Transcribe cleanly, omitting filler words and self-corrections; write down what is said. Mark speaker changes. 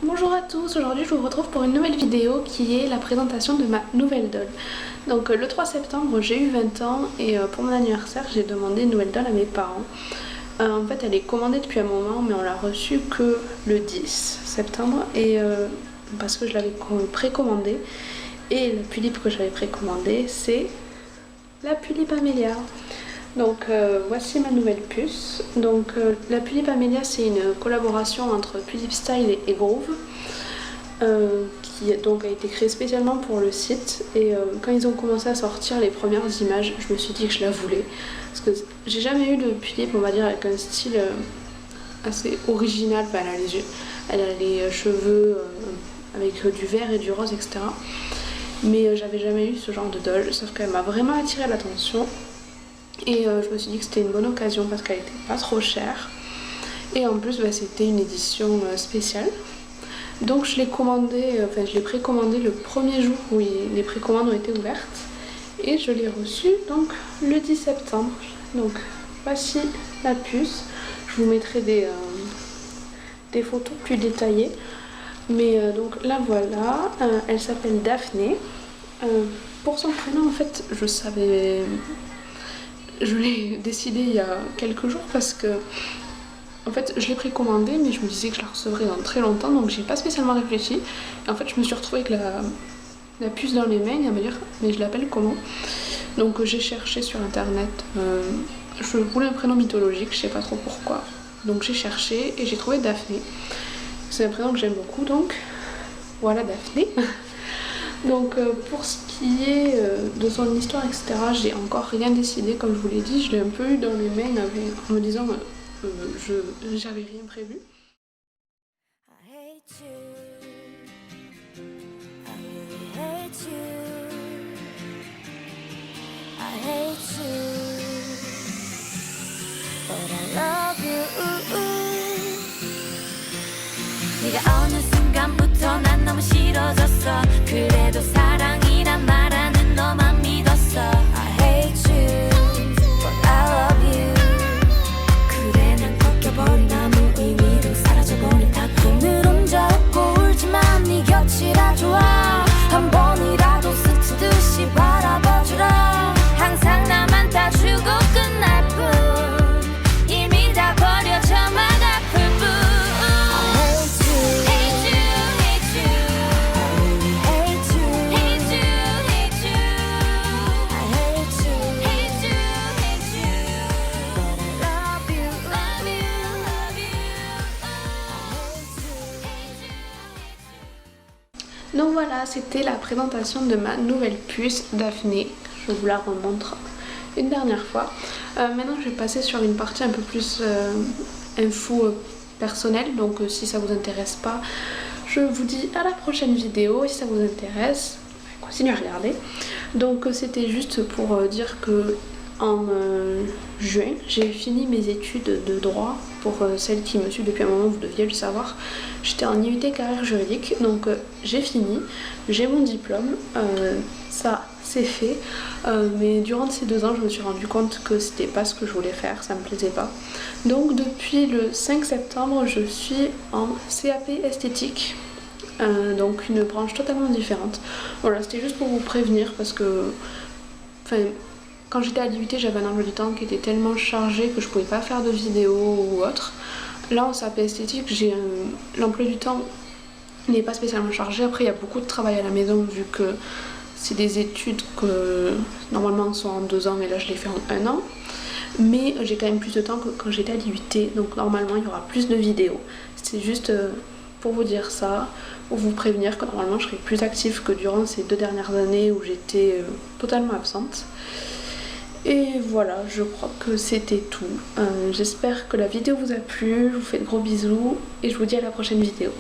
Speaker 1: Bonjour à tous, aujourd'hui je vous retrouve pour une nouvelle vidéo qui est la présentation de ma nouvelle doll. Donc le 3 septembre j'ai eu 20 ans et pour mon anniversaire j'ai demandé une nouvelle doll à mes parents. En fait elle est commandée depuis un moment mais on l'a reçue que le 10 septembre et parce que je l'avais précommandée. Et la pulipe que j'avais précommandée c'est la pulipe Amélia. Donc voici ma nouvelle puce. Donc la pulipe Amélia c'est une collaboration entre Pulipe Style et Groove qui donc a été créée spécialement pour le site et quand ils ont commencé à sortir les premières images je me suis dit que je la voulais parce que j'ai jamais eu de pulipe on va dire avec un style assez original. Enfin, elle a les cheveux avec du vert et du rose etc. Mais j'avais jamais eu ce genre de doll, sauf qu'elle m'a vraiment attiré l'attention. Et je me suis dit que c'était une bonne occasion parce qu'elle était pas trop chère. Et en plus c'était une édition spéciale. Donc je l'ai commandé, enfin je l'ai précommandé le premier jour où les précommandes ont été ouvertes. Et je l'ai reçue donc le 10 septembre. Donc voici la puce. Je vous mettrai des photos plus détaillées. Mais donc la voilà, elle s'appelle Daphné. Pour son prénom en fait je l'ai décidé il y a quelques jours parce que en fait je l'ai précommandé mais je me disais que je la recevrais dans très longtemps donc j'ai pas spécialement réfléchi et en fait je me suis retrouvée avec la puce dans les mains et à me dire mais je l'appelle comment. Donc j'ai cherché sur internet, je voulais un prénom mythologique, je sais pas trop pourquoi, donc j'ai cherché et j'ai trouvé Daphné. C'est un prénom que j'aime beaucoup donc voilà Daphné. Donc pour ce qui est de son histoire etc, j'ai encore rien décidé comme je vous l'ai dit, je l'ai un peu eu dans les mains en me disant j'avais rien prévu.
Speaker 2: 네가 어느 순간부터 난 너무 싫어졌어. 그래도 사랑이란 말하는 너만 믿었어. I hate you, but I love you. 그래 난 꺾여버린 아무 의미도 사라져버린 탁도 늘 혼자 웃고 울지만 네 곁이라 좋아. 한 번이라도 스치듯이 바라봐주라. 항상 나만 따주고 끝날 뿐 이미 다 버려져 막 아플 뿐.
Speaker 1: Donc voilà, c'était la présentation de ma nouvelle puce Daphné. Je vous la remontre une dernière fois. Maintenant je vais passer sur une partie un peu plus info personnelle. Donc si ça vous intéresse pas, je vous dis à la prochaine vidéo. Et si ça vous intéresse, continuez à regarder. Donc c'était juste pour dire que en juin, j'ai fini mes études de droit. Pour celles qui me suivent depuis un moment, vous deviez le savoir. J'étais en IUT carrière juridique, donc j'ai fini, j'ai mon diplôme, ça c'est fait. Mais durant ces 2 ans, je me suis rendu compte que c'était pas ce que je voulais faire, ça me plaisait pas. Donc depuis le 5 septembre, je suis en CAP esthétique. Donc une branche totalement différente. Voilà, c'était juste pour vous prévenir parce que quand j'étais à l'IUT, j'avais un emploi du temps qui était tellement chargé que je pouvais pas faire de vidéos ou autre. Là en CAP esthétique, l'emploi du temps n'est pas spécialement chargé. Après il y a beaucoup de travail à la maison vu que c'est des études que normalement sont en 2 ans mais là je les fais en 1 an. Mais j'ai quand même plus de temps que quand j'étais à l'IUT, donc normalement il y aura plus de vidéos. C'est juste pour vous dire ça, pour vous prévenir que normalement je serai plus active que durant ces 2 dernières années où j'étais totalement absente. Et voilà, je crois que c'était tout. J'espère que la vidéo vous a plu, je vous fais de gros bisous et je vous dis à la prochaine vidéo.